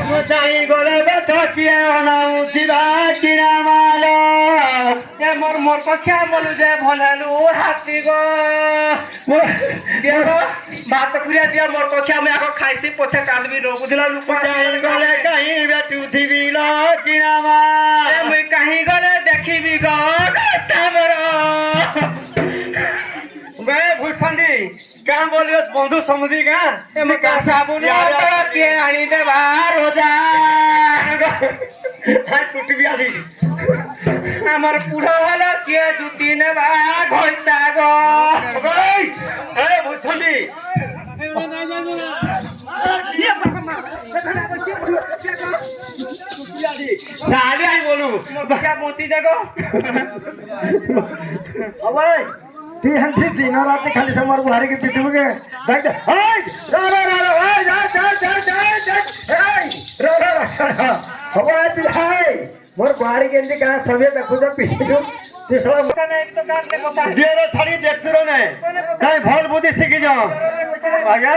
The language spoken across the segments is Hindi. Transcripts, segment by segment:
मुझाई गोले बैठो किए बनाऊ सिरा चिरा मालो ये मोर को क्या बोलू जे भलेलू हाथी गो देखो बात पूरा दिया मोर को क्या मैं आको खाइसी पोछे कांदबी रोग दिला लुको जाई गोले कहीं बेटू थीबी लो चिरा मा ए मैं कहीं गोले देखिबी गो तामरो बे भूखंडी क्या बोलियो बंधु समुदी का मैं का साबुन के आनी दे बाहर हो जा हां टूट गया दी हमर पूरा वाला के जुटी ने बा घोटा गो ओए अरे भूखंडी ये साले आई बोलू क्या मोती देखो अबे ती हंसी दिन रात खाली समर बुहारी के पीछे में गए बैठ ओए रो ओए जा रो हवा बिहाई मोर बुहारी के इंदी कहां सबे देखो जब पीछे जो तीसरा मकान एक तो काट ले बता देरो थड़ी देखरो ने काई भल बुद्धि सीखी जाओ आगे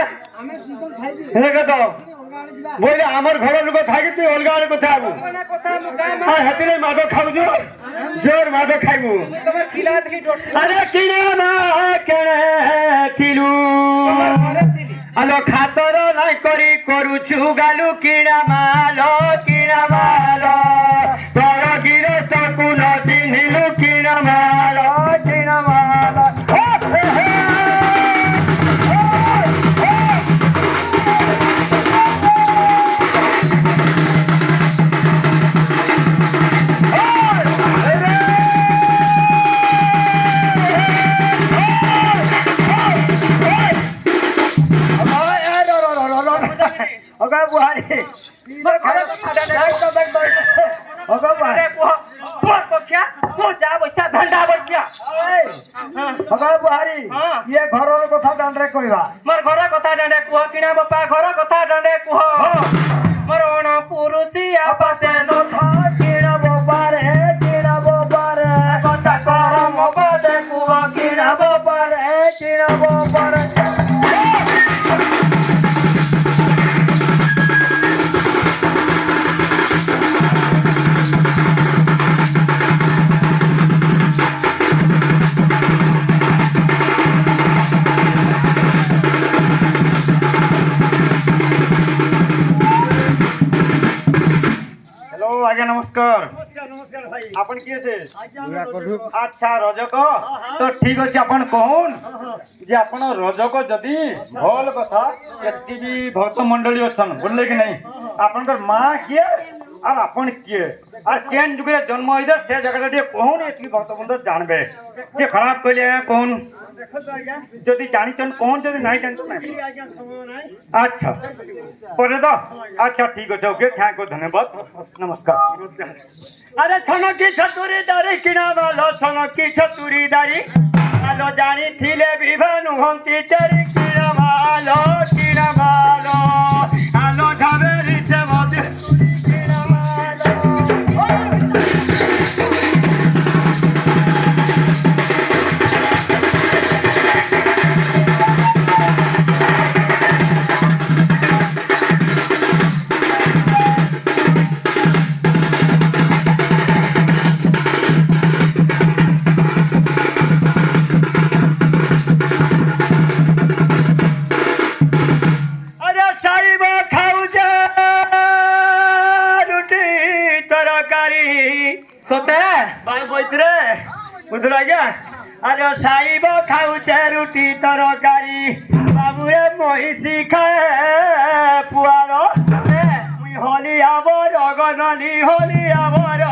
हेगे तो बोले हमर घर लोग थाकी तू अलगा अलग କଥା आबू हां हतिले माडो खाऊ जो जोर माडो खाइबू तमे खिला दली अरे किने ना केने किलू आलो खातर नाही करी करू छु गालू किना मालो तोर गिरे सकुन सिनिलू किना मालो अगर बुहारी मैं खड़े तो अगर बुहारी को क्या को जा बच्चा धंधा बच्चा अगर बुहारी ये घरर कथा डांडरे कहबा मोर घर कथा डांडे कुह किना बापा घर कथा डांडे कुह मोर ओण पुरुषी आपसे न था किना बापा रे कथा करम बदे कुह किना बापा रे आज्ञा नमस्कार भाई अपन किए थे अच्छा रजक तो ठीक अच्छे अपन कहून जे अपन रजक जदि भल कथा एति भी भक्त मंडली अछन बोलले कि नहीं अपन माँ किए और अपन किए और केन जुगे जन्म होइदे से जगह टे कहून एति भक्त बंद जानबे जे खराब कहले कहून जदि जानी चन कहून जदि नहीं जान अच्छा पर दो अच्छा ठीक है ओके थैंक यू धन्यवाद नमस्कार अरे छन की छतुरी दारी किना वालो छन की छतुरी दारी आलो जानी थिले विभानु हंती चरी किना वालो आलो ढाबेरी से मत किना वालो अरे साइब खाऊचे रुटी तरकारी बाबुए महिषी खाए पुआर मुई होली आबर अगनली होली आबर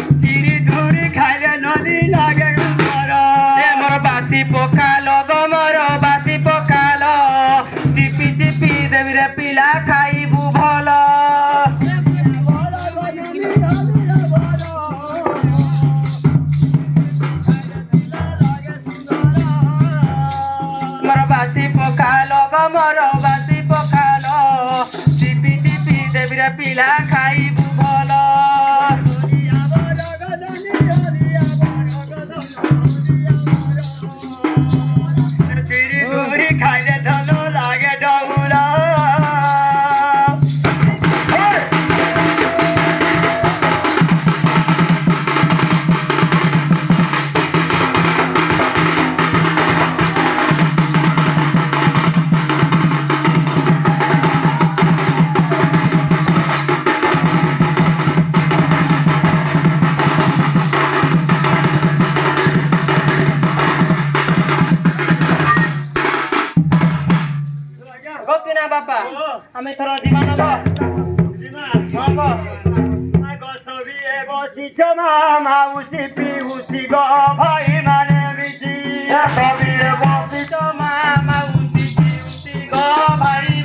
चिरी धुरी खाइले नदी लागे मोर बासी पकाल मोर बासी पकाल चिपी चिपी देवी रे पिला खाइबू भल बासी पकाल मोर बासी पकाल टिपी टिपी देवी रे पिला खाइबू भल चिरी धुरी खाइले धनो लागे डबुला ଆମେ ଥର ଯିମା ନବ বসিছ মামা উঠি পিউচি গ ভাই মানে মিছি কবিরে বসিত মামা উঠি উঠি গ ভাই